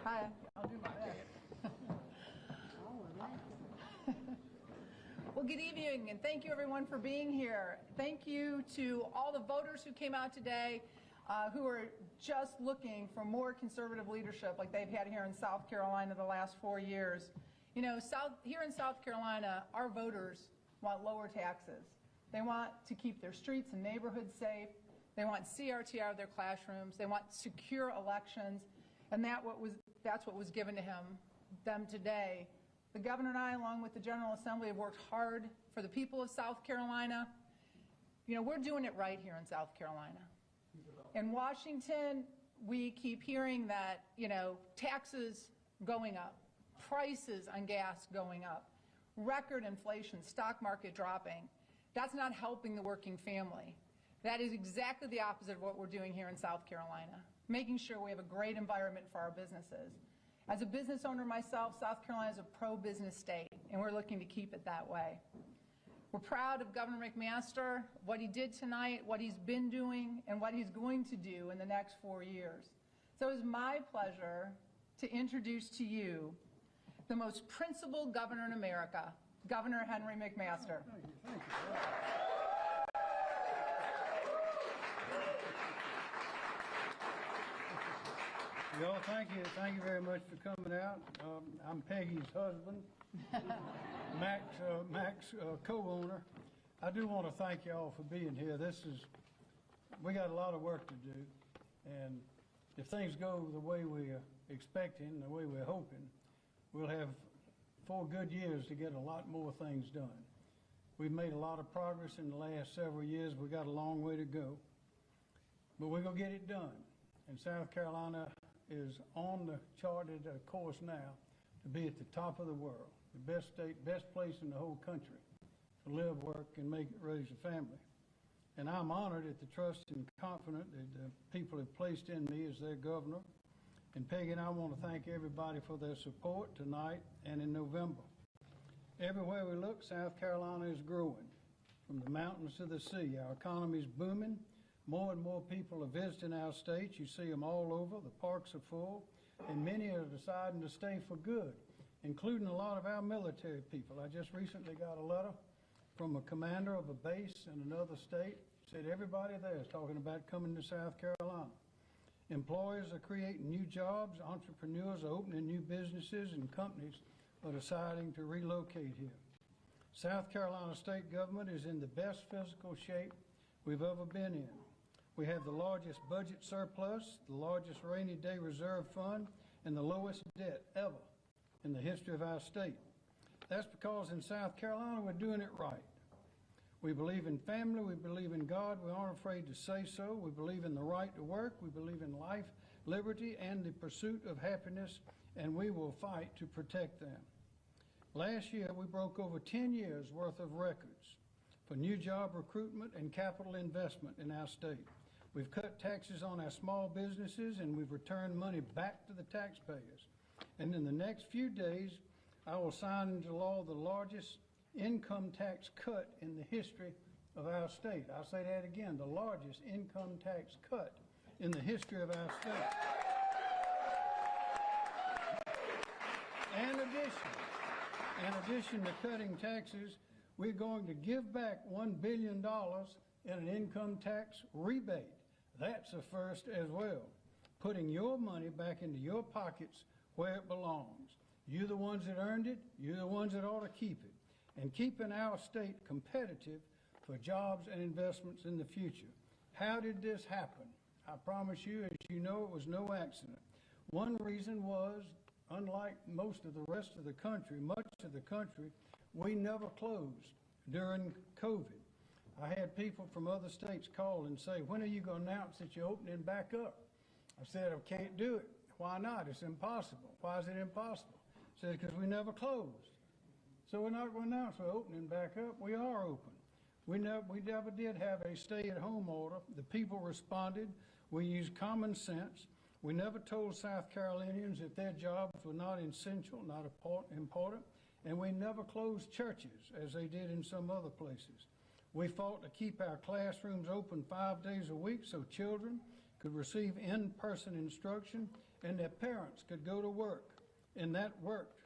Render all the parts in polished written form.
Hi, I'll do my best. Well, good evening, and thank you everyone for being here. Thank you to all the voters who came out today who are just looking for more conservative leadership like they've had here in South Carolina the last 4 years. You know, here in South Carolina, our voters want lower taxes. They want to keep their streets and neighborhoods safe. They want CRT out of their classrooms. They want secure elections, and that's what was given to them today. The governor and I, along with the General Assembly, have worked hard for the people of South Carolina. You know, we're doing it right here in South Carolina. In Washington, we keep hearing that, you know, taxes going up, prices on gas going up, record inflation, stock market dropping. That's not helping the working family. That is exactly the opposite of what we're doing here in South Carolina, making sure we have a great environment for our businesses. As a business owner myself, South Carolina is a pro-business state, and we're looking to keep it that way. We're proud of Governor McMaster, what he did tonight, what he's been doing, and what he's going to do in the next 4 years. So it's my pleasure to introduce to you the most principled governor in America, Governor Henry McMaster. Thank you. Thank you. Y'all, thank you very much for coming out. I'm Peggy's husband, Mac's co-owner. I do want to thank y'all for being here. We got a lot of work to do, and if things go the way we're expecting, the way we're hoping, we'll have 4 good years to get a lot more things done. We've made a lot of progress in the last several years. We've got a long way to go, but we're going to get it done. And South Carolina is on the charted course now to be at the top of the world, the best state, best place in the whole country to live, work, and raise a family. And I'm honored at the trust and confident that the people have placed in me as their governor. And Peggy and I want to thank everybody for their support tonight and in November. Everywhere we look, South Carolina is growing, from the mountains to the sea. Our economy is booming. More and more people are visiting our state. You see them all over. The parks are full, and many are deciding to stay for good, including a lot of our military people. I just recently got a letter from a commander of a base in another state. Said everybody there is talking about coming to South Carolina. Employers are creating new jobs. Entrepreneurs are opening new businesses, and companies are deciding to relocate here. South Carolina state government is in the best physical shape we've ever been in. We have the largest budget surplus, the largest rainy day reserve fund, and the lowest debt ever in the history of our state. That's because in South Carolina we're doing it right. We believe in family, we believe in God, we aren't afraid to say so. We believe in the right to work, we believe in life, liberty, and the pursuit of happiness, and we will fight to protect them. Last year we broke over 10 years worth of records for new job recruitment and capital investment in our state. We've cut taxes on our small businesses, and we've returned money back to the taxpayers. And in the next few days, I will sign into law the largest income tax cut in the history of our state. I'll say that again, the largest income tax cut in the history of our state. In addition to cutting taxes, we're going to give back $1 billion in an income tax rebate. That's a first as well. Putting your money back into your pockets where it belongs. You're the ones that earned it. You're the ones that ought to keep it. And keeping our state competitive for jobs and investments in the future. How did this happen? I promise you, as you know, it was no accident. One reason was, unlike most of the rest of the country, much of the country, we never closed during COVID. I had people from other states call and say, when are you going to announce that you're opening back up? I said, I can't do it. Why not? It's impossible. Why is it impossible? I said, because we never closed. So we're not going to announce we're opening back up. We are open. We never did have a stay-at-home order. The people responded. We used common sense. We never told South Carolinians that their jobs were not essential, not important, and we never closed churches as they did in some other places. We fought to keep our classrooms open 5 days a week so children could receive in-person instruction and their parents could go to work, and that worked.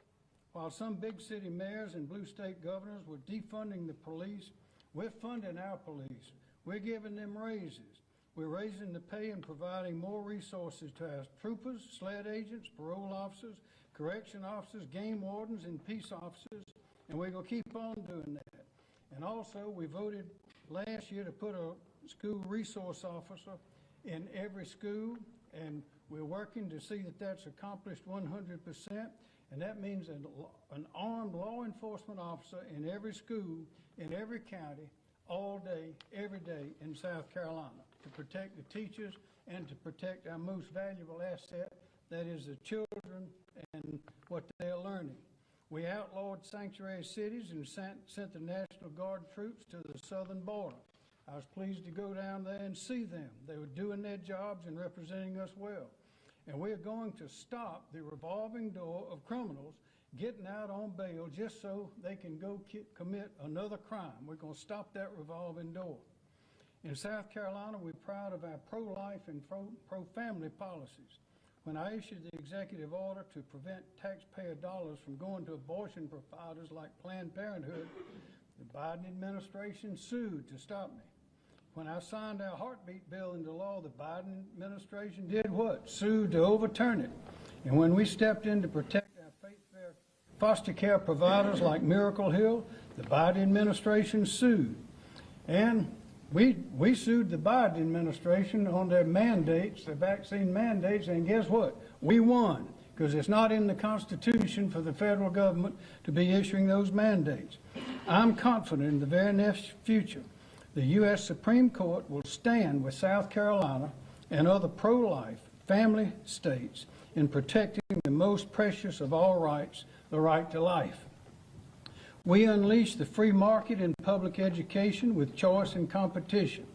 While some big city mayors and blue state governors were defunding the police, we're funding our police. We're giving them raises. We're raising the pay and providing more resources to our troopers, SLED agents, parole officers, correction officers, game wardens, and peace officers, and we're going to keep on doing that. And also, we voted last year to put a school resource officer in every school, and we're working to see that that's accomplished 100%, and that means an armed law enforcement officer in every school, in every county, all day, every day in South Carolina to protect the teachers and to protect our most valuable asset, that is the children and what they're learning. We outlawed sanctuary cities and sent the National Guard troops to the southern border. I was pleased to go down there and see them. They were doing their jobs and representing us well. And we're going to stop the revolving door of criminals getting out on bail just so they can go commit another crime. We're going to stop that revolving door. In South Carolina, we're proud of our pro-life and pro-family policies. When I issued the executive order to prevent taxpayer dollars from going to abortion providers like Planned Parenthood, the Biden administration sued to stop me. When I signed our heartbeat bill into law, the Biden administration did what? Sued to overturn it. And when we stepped in to protect our faith-fair foster care providers like Miracle Hill, the Biden administration sued. And we sued the Biden administration on their mandates, their vaccine mandates, and guess what? We won, because it's not in the Constitution for the federal government to be issuing those mandates. I'm confident in the very near future, the U.S. Supreme Court will stand with South Carolina and other pro-life family states in protecting the most precious of all rights, the right to life. We unleash the free market in public education with choice and competition.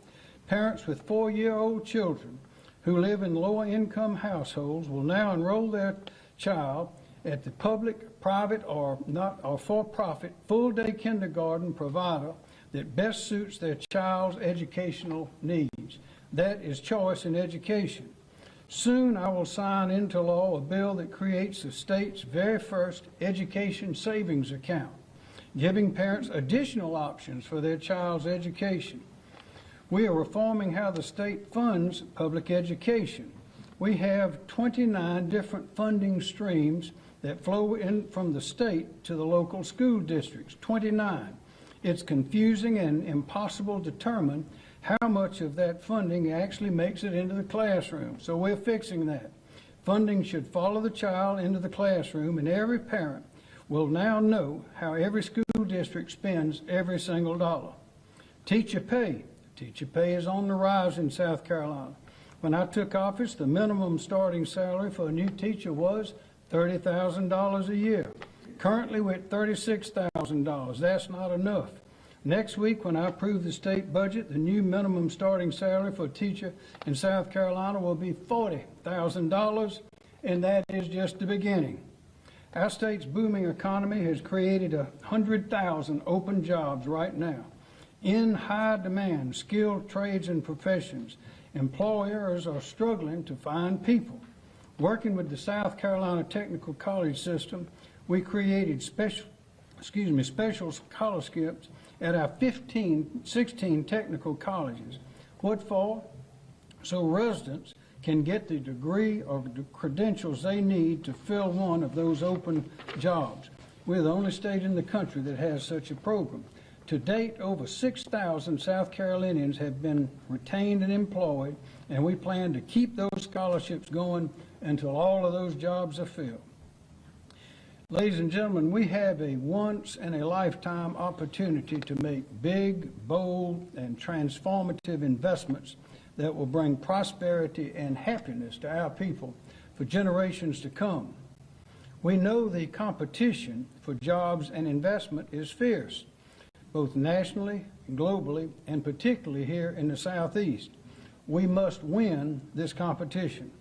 Parents with 4-year-old children who live in lower-income households will now enroll their child at the public, private, or for-profit full-day kindergarten provider that best suits their child's educational needs. That is choice in education. Soon I will sign into law a bill that creates the state's very first education savings account, giving parents additional options for their child's education. We are reforming how the state funds public education. We have 29 different funding streams that flow in from the state to the local school districts, 29. It's confusing and impossible to determine how much of that funding actually makes it into the classroom. So we're fixing that. Funding should follow the child into the classroom, and every parent will now know how every school district spends every single dollar. Teacher pay. Teacher pay is on the rise in South Carolina. When I took office, the minimum starting salary for a new teacher was $30,000 a year. Currently, we're at $36,000. That's not enough. Next week, when I approve the state budget, the new minimum starting salary for a teacher in South Carolina will be $40,000, and that is just the beginning. Our state's booming economy has created 100,000 open jobs right now. In high demand, skilled trades and professions, employers are struggling to find people. Working with the South Carolina Technical College system, we created special scholarships at our 16 technical colleges. What for? So residents can get the degree or the credentials they need to fill one of those open jobs. We're the only state in the country that has such a program. To date, over 6,000 South Carolinians have been retained and employed, and we plan to keep those scholarships going until all of those jobs are filled. Ladies and gentlemen, we have a once-in-a-lifetime opportunity to make big, bold, and transformative investments that will bring prosperity and happiness to our people for generations to come. We know the competition for jobs and investment is fierce, both nationally, globally, and particularly here in the Southeast. We must win this competition.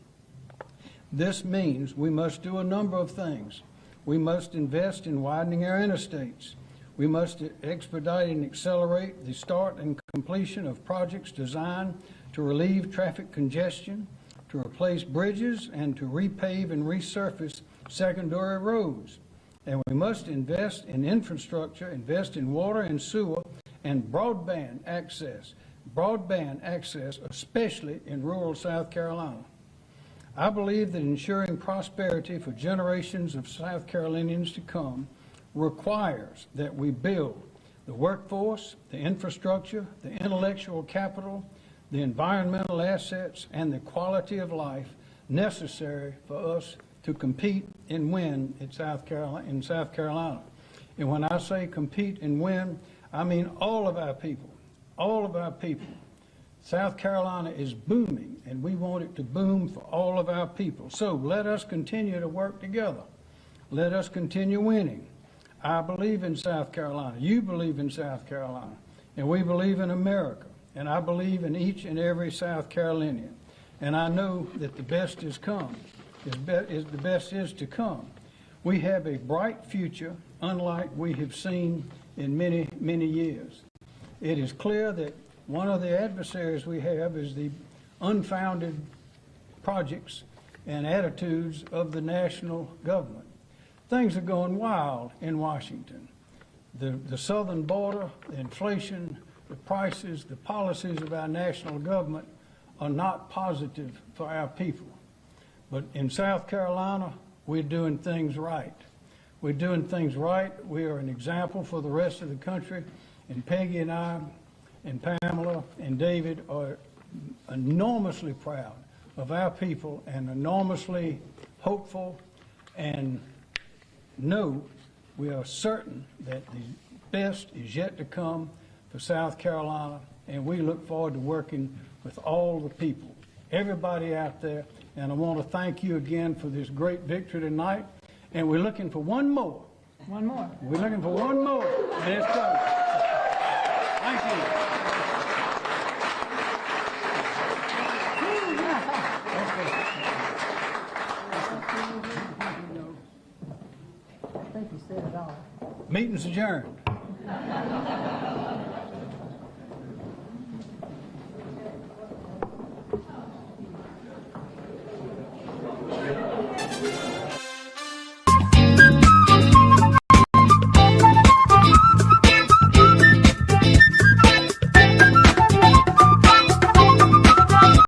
This means we must do a number of things. We must invest in widening our interstates. We must expedite and accelerate the start and completion of projects designed to relieve traffic congestion, to replace bridges, and to repave and resurface secondary roads. And we must invest in infrastructure, invest in water and sewer, and broadband access, especially in rural South Carolina. I believe that ensuring prosperity for generations of South Carolinians to come requires that we build the workforce, the infrastructure, the intellectual capital, the environmental assets, and the quality of life necessary for us to compete and win in South Carolina. And when I say compete and win, I mean all of our people, all of our people. South Carolina is booming, and we want it to boom for all of our people. So let us continue to work together. Let us continue winning. I believe in South Carolina. You believe in South Carolina. And we believe in America. And I believe in each and every South Carolinian. And I know that the best is come. The best is to come. We have a bright future, unlike we have seen in many, many years. It is clear that one of the adversaries we have is the unfounded projects and attitudes of the national government. Things are going wild in Washington. The southern border, the inflation, the prices, the policies of our national government are not positive for our people. But in South Carolina, we're doing things right. We're doing things right. We are an example for the rest of the country. And Peggy and I and Pamela and David are enormously proud of our people and enormously hopeful and know we are certain that the best is yet to come for South Carolina, and we look forward to working with all the people, everybody out there. And I want to thank you again for this great victory tonight. And we're looking for one more. One more. We're looking for one more, and it's coming. Thank you. I think you said it all. Meeting's adjourned.